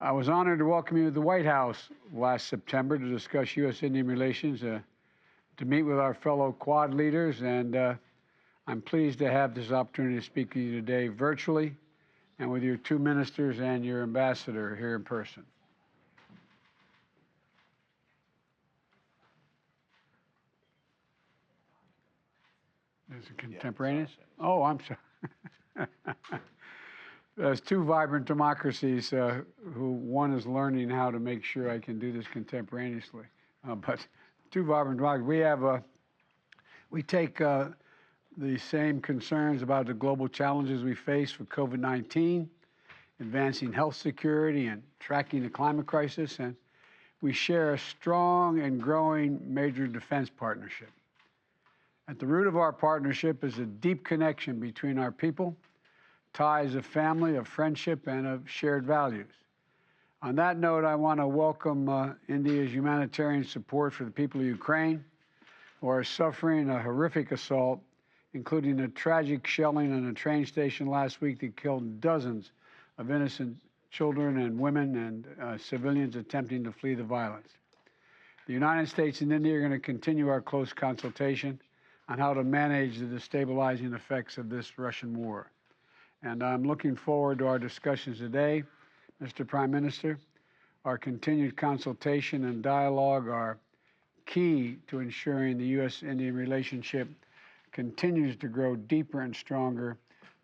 I was honored to welcome you to the White House last September to discuss U.S.-Indian relations, to meet with our fellow Quad leaders, and I'm pleased to have this opportunity to speak with you today virtually and with your two ministers and your ambassador here in person. Is it contemporaneous? Oh, I'm sorry. There's two vibrant democracies who one is learning how to make sure I can do this contemporaneously. But two vibrant democracies. We take the same concerns about the global challenges we face with COVID-19, advancing health security and tracking the climate crisis, and we share a strong and growing major defense partnership. At the root of our partnership is a deep connection between our people, ties of family, of friendship, and of shared values. On that note, I want to welcome India's humanitarian support for the people of Ukraine, who are suffering a horrific assault, including a tragic shelling on a train station last week that killed dozens of innocent children and women and civilians attempting to flee the violence. The United States and India are going to continue our close consultation on how to manage the destabilizing effects of this Russian war. And I'm looking forward to our discussions today, Mr. Prime Minister. Our continued consultation and dialogue are key to ensuring the U.S.-Indian relationship continues to grow deeper and stronger,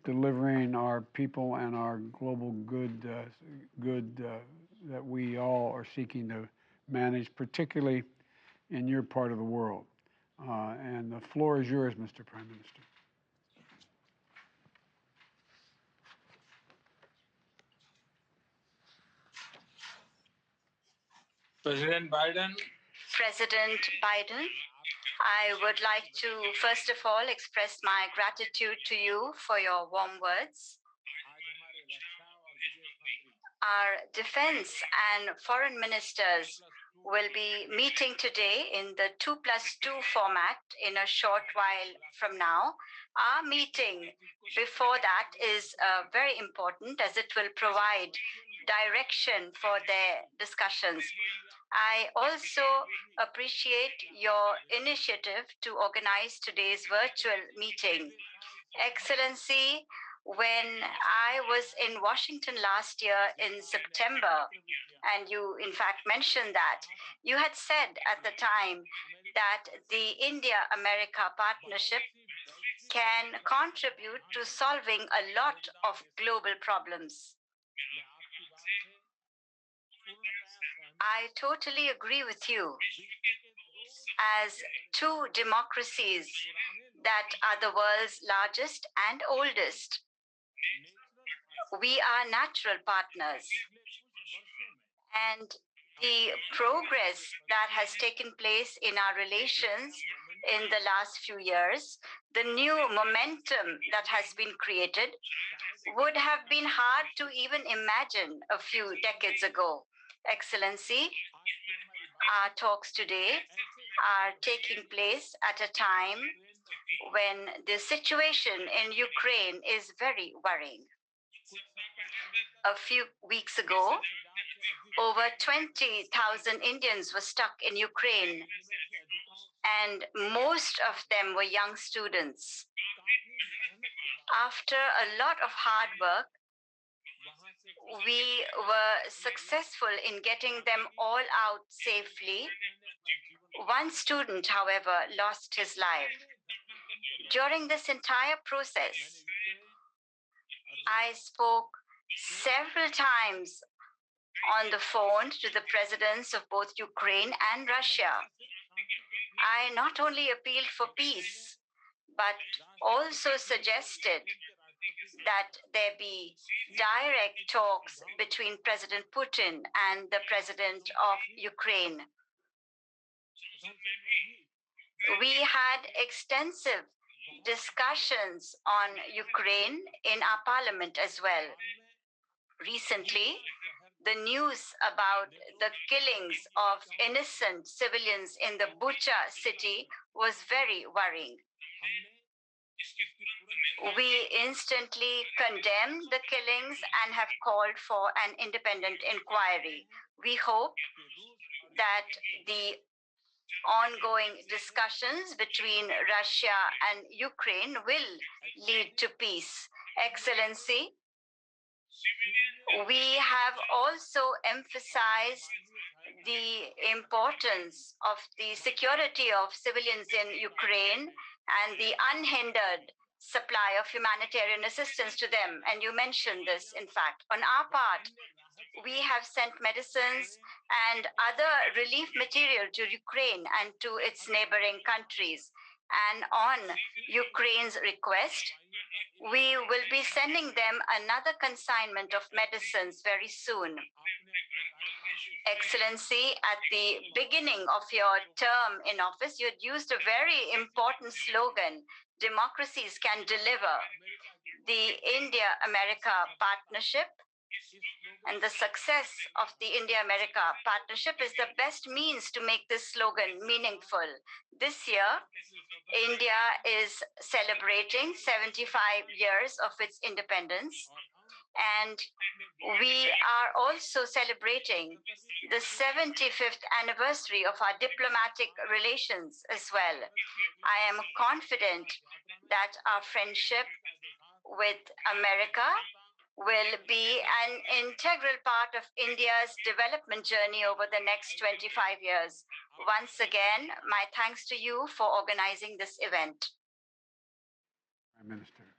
delivering our people and our global good that we all are seeking to manage, particularly in your part of the world. And the floor is yours, Mr. Prime Minister. President Biden. President Biden, I would like to first of all express my gratitude to you for your warm words. Our defense and foreign ministers will be meeting today in the 2+2 format in a short while from now. Our meeting before that is very important as it will provide direction for their discussions. I also appreciate your initiative to organize today's virtual meeting. Excellency, when I was in Washington last year in September, and you in fact mentioned that, you had said at the time that the India-America partnership can contribute to solving a lot of global problems. I totally agree with you. As two democracies that are the world's largest and oldest, we are natural partners. And the progress that has taken place in our relations in the last few years, the new momentum that has been created, would have been hard to even imagine a few decades ago. Excellency, our talks today are taking place at a time when the situation in Ukraine is very worrying. A few weeks ago, over 20,000 Indians were stuck in Ukraine, and most of them were young students. After a lot of hard work, we were successful in getting them all out safely. One student, however, lost his life. During this entire process, I spoke several times on the phone to the presidents of both Ukraine and Russia. I not only appealed for peace, but also suggested that there be direct talks between President Putin and the president of Ukraine. We had extensive discussions on Ukraine in our parliament as well. Recently, the news about the killings of innocent civilians in the Bucha city was very worrying. We instantly condemned the killings and have called for an independent inquiry. We hope that the ongoing discussions between Russia and Ukraine will lead to peace. Excellency, we have also emphasized the importance of the security of civilians in Ukraine and the unhindered supply of humanitarian assistance to them. And you mentioned this, in fact. On our part, we have sent medicines and other relief material to Ukraine and to its neighboring countries. And on Ukraine's request, we will be sending them another consignment of medicines very soon. Excellency, at the beginning of your term in office, you had used a very important slogan: democracies can deliver. The India America partnership and the success of the India America partnership is the best means to make this slogan meaningful. This year, India is celebrating 75 years of its independence, and we are also celebrating the 75th anniversary of our diplomatic relations as well. I am confident that our friendship with America will be an integral part of India's development journey over the next 25 years. Once again, my thanks to you for organizing this event. Prime Minister.